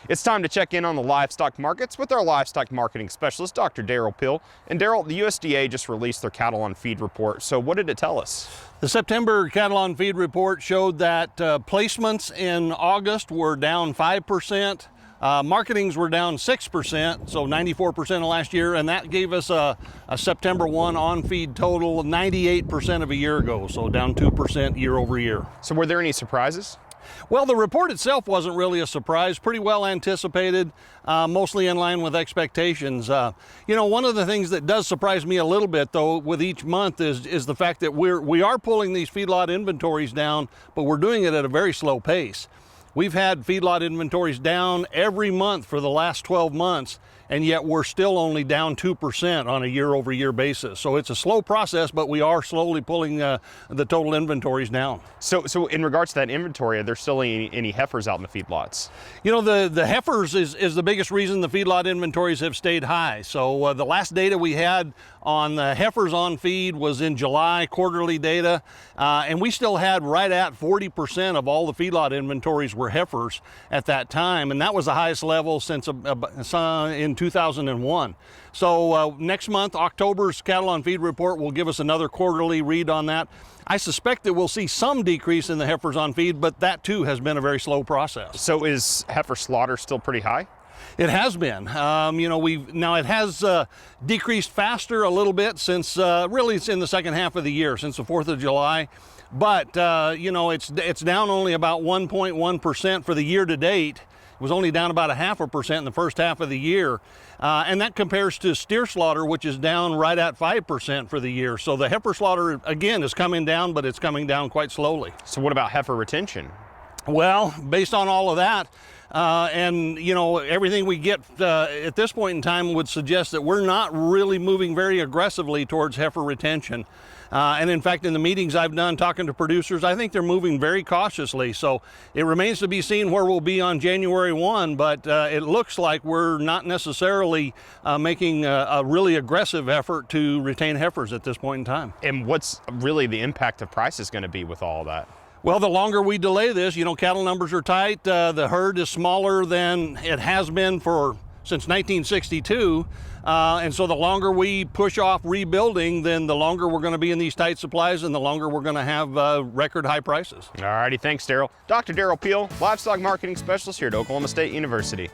It's time to check in on the livestock markets with our livestock marketing specialist, Dr. Derrell Peel. And Derrell, the USDA just released their cattle on feed report. So what did it tell us? The September cattle on feed report showed that placements in August were down 5%. Marketings were down 6%, so 94% of last year, and that gave us a September 1 on-feed total of 98% of a year ago, so down 2% year over year. So were there any surprises? Well, the report itself wasn't really a surprise, pretty well anticipated, mostly in line with expectations. You know, one of the things that does surprise me a little bit, though, with each month is the fact that we are pulling these feedlot inventories down, but we're doing it at a very slow pace. We've had feedlot inventories down every month for the last 12 months, and yet we're still only down 2% on a year-over-year basis. So it's a slow process, but we are slowly pulling the total inventories down. So in regards to that inventory, are there still any heifers out in the feedlots? You know, the heifers is the biggest reason the feedlot inventories have stayed high. So the last data we had on the heifers on feed was in July, quarterly data, and we still had right at 40% of all the feedlot inventories were heifers at that time, and that was the highest level since in 2001. So next month, October's cattle on feed report will give us another quarterly read on that. I suspect that we'll see some decrease in the heifers on feed, but that too has been a very slow process. So is heifer slaughter still pretty high? It has been. You know, it has decreased faster a little bit since really it's in the second half of the year, since the 4th of July. But you know, it's down only about 1.1% for the year to date. It was only down about 0.5% in the first half of the year. And that compares to steer slaughter, which is down right at 5% for the year. So the heifer slaughter, again, is coming down, but it's coming down quite slowly. So what about heifer retention? Well, based on all of that, and you know, everything we get at this point in time would suggest that we're not really moving very aggressively towards heifer retention. And in fact, in the meetings I've done talking to producers, I think they're moving very cautiously. So it remains to be seen where we'll be on January 1, but it looks like we're not necessarily making a really aggressive effort to retain heifers at this point in time. And what's really the impact of prices going to be with all that? Well, the longer we delay this, you know, cattle numbers are tight. The herd is smaller than it has been since 1962. And so the longer we push off rebuilding, then the longer we're going to be in these tight supplies and the longer we're going to have record high prices. All righty, thanks, Derrell. Dr. Derrell Peel, Livestock Marketing Specialist here at Oklahoma State University.